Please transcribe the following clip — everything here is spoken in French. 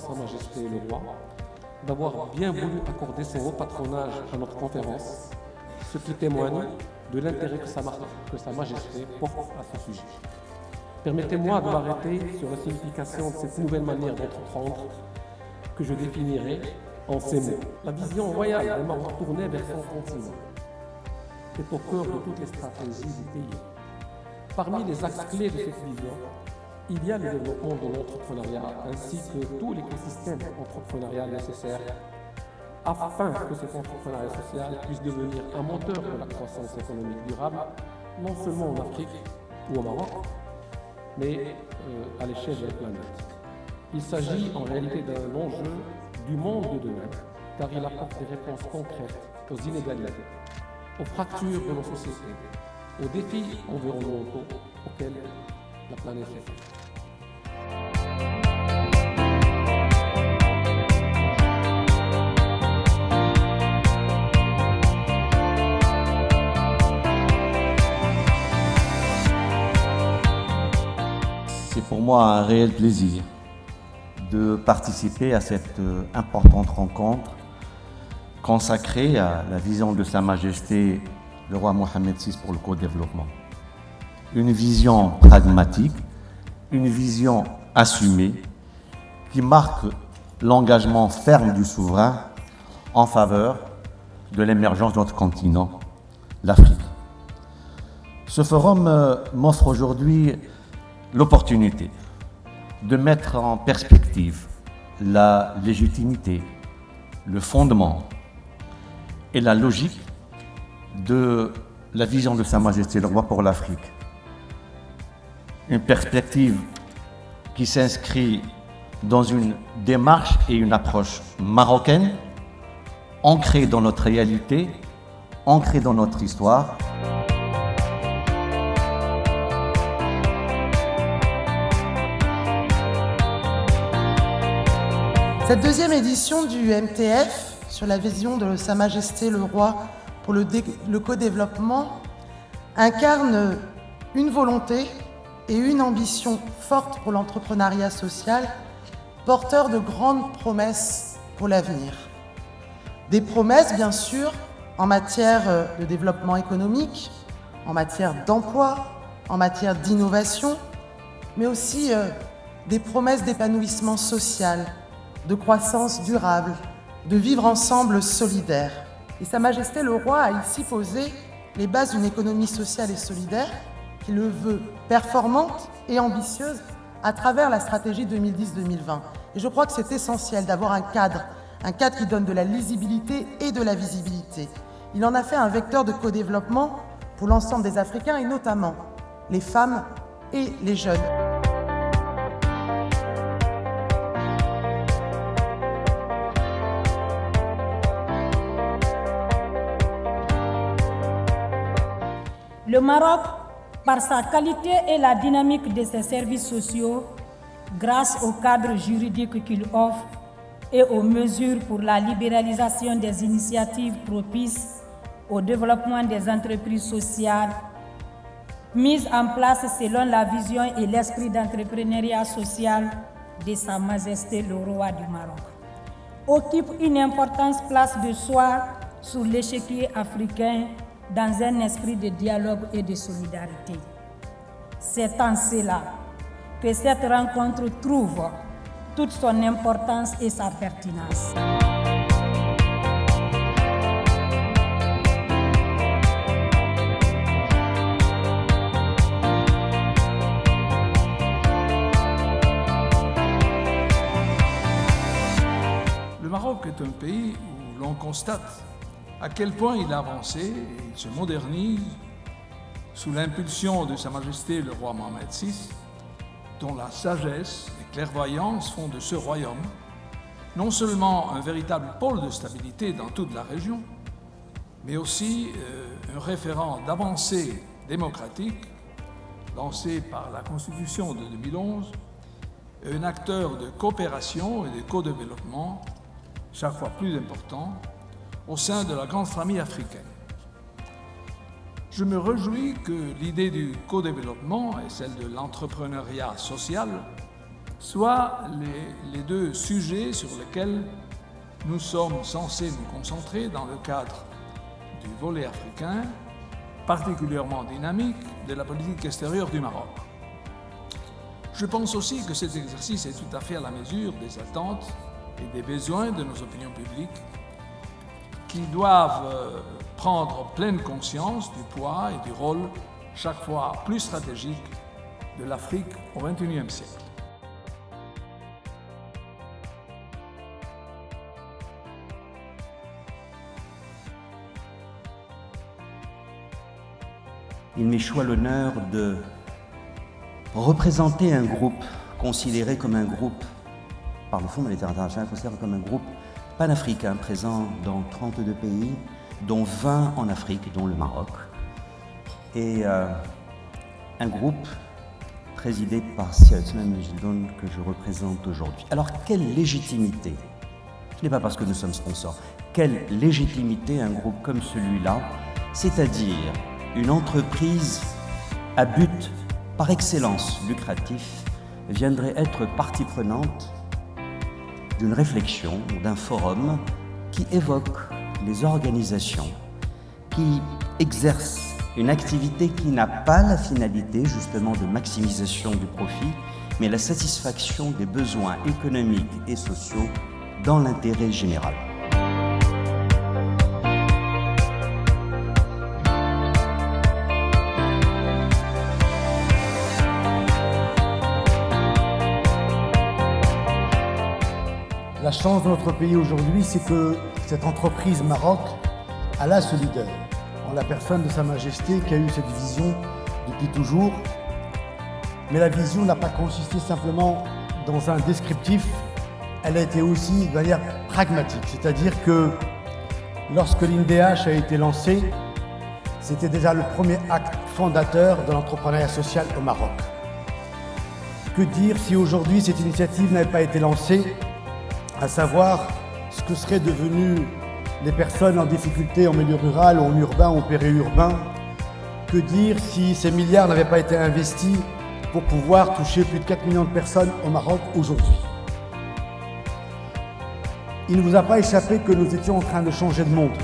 Sa Majesté le Roi d'avoir bien voulu accorder son haut patronage à notre conférence, ce qui témoigne de l'intérêt que Sa Majesté porte à ce sujet. Permettez-moi de m'arrêter sur la signification de cette nouvelle manière d'entreprendre que je définirai en ces mots. La vision royale d'un Maroc tourné vers son continent est au cœur de toutes les stratégies du pays. Parmi les axes clés de cette vision, il y a le développement de l'entrepreneuriat ainsi que tout l'écosystème entrepreneurial nécessaire afin que cet entrepreneuriat social puisse devenir un moteur de la croissance économique durable, non seulement en Afrique ou au Maroc, mais à l'échelle de la planète. Il s'agit en réalité d'un enjeu du monde de demain, car il apporte des réponses concrètes aux inégalités, aux fractures de nos sociétés, aux défis environnementaux auxquels la planète fait face. C'est pour moi un réel plaisir de participer à cette importante rencontre consacrée à la vision de Sa Majesté le roi Mohamed VI pour le co-développement. Une vision pragmatique, une vision assumée qui marque l'engagement ferme du souverain en faveur de l'émergence de notre continent, l'Afrique. Ce forum m'offre aujourd'hui l'opportunité de mettre en perspective la légitimité, le fondement et la logique de la vision de Sa Majesté le Roi pour l'Afrique. Une perspective qui s'inscrit dans une démarche et une approche marocaine, ancrée dans notre réalité, ancrée dans notre histoire. Cette deuxième édition du MTF sur la vision de Sa Majesté le Roi pour le co-développement incarne une volonté et une ambition forte pour l'entrepreneuriat social, porteur de grandes promesses pour l'avenir. Des promesses, bien sûr, en matière de développement économique, en matière d'emploi, en matière d'innovation, mais aussi des promesses d'épanouissement social, de croissance durable, de vivre ensemble solidaire. Et Sa Majesté le Roi a ici posé les bases d'une économie sociale et solidaire qui le veut performante et ambitieuse à travers la stratégie 2010-2020. Et je crois que c'est essentiel d'avoir un cadre qui donne de la lisibilité et de la visibilité. Il en a fait un vecteur de co-développement pour l'ensemble des Africains et notamment les femmes et les jeunes. Le Maroc, par sa qualité et la dynamique de ses services sociaux, grâce au cadre juridique qu'il offre et aux mesures pour la libéralisation des initiatives propices au développement des entreprises sociales, mises en place selon la vision et l'esprit d'entrepreneuriat social de Sa Majesté le Roi du Maroc, occupe une importante place de soi sur l'échiquier africain dans un esprit de dialogue et de solidarité. C'est en cela que cette rencontre trouve toute son importance et sa pertinence. Le Maroc est un pays où l'on constate à quel point il a avancé et il se modernise sous l'impulsion de Sa Majesté le roi Mohamed VI, dont la sagesse et clairvoyance font de ce royaume non seulement un véritable pôle de stabilité dans toute la région, mais aussi un référent d'avancée démocratique lancé par la Constitution de 2011, un acteur de coopération et de co-développement chaque fois plus important au sein de la grande famille africaine. Je me réjouis que l'idée du co-développement et celle de l'entrepreneuriat social soit les deux sujets sur lesquels nous sommes censés nous concentrer dans le cadre du volet africain, particulièrement dynamique, de la politique extérieure du Maroc. Je pense aussi que cet exercice est tout à fait à la mesure des attentes et des besoins de nos opinions publiques qui doivent prendre pleine conscience du poids et du rôle chaque fois plus stratégique de l'Afrique au XXIe siècle. Il m'échoit l'honneur de représenter un groupe considéré comme un groupe, par le Fonds monétaire international, considéré comme un groupe panafricain présent dans 32 pays, dont 20 en Afrique, dont le Maroc, et un groupe présidé par Siadsman Mejdon que je représente aujourd'hui. Alors, quelle légitimité, ce n'est pas parce que nous sommes sponsors, quelle légitimité un groupe comme celui-là, c'est-à-dire une entreprise à but par excellence lucratif, viendrait être partie prenante d'une réflexion, d'un forum qui évoque les organisations qui exercent une activité qui n'a pas la finalité justement de maximisation du profit, mais la satisfaction des besoins économiques et sociaux dans l'intérêt général. La chance de notre pays aujourd'hui, c'est que cette entreprise Maroc a ce leader, en la personne de Sa Majesté qui a eu cette vision depuis toujours. Mais la vision n'a pas consisté simplement dans un descriptif, elle a été aussi de manière pragmatique. C'est-à-dire que lorsque l'INDH a été lancé, c'était déjà le premier acte fondateur de l'entrepreneuriat social au Maroc. Que dire si aujourd'hui cette initiative n'avait pas été lancée, à savoir ce que seraient devenues les personnes en difficulté en milieu rural, en urbain ou périurbain. Que dire si ces milliards n'avaient pas été investis pour pouvoir toucher plus de 4 millions de personnes au Maroc aujourd'hui. Il ne vous a pas échappé que nous étions en train de changer de monde.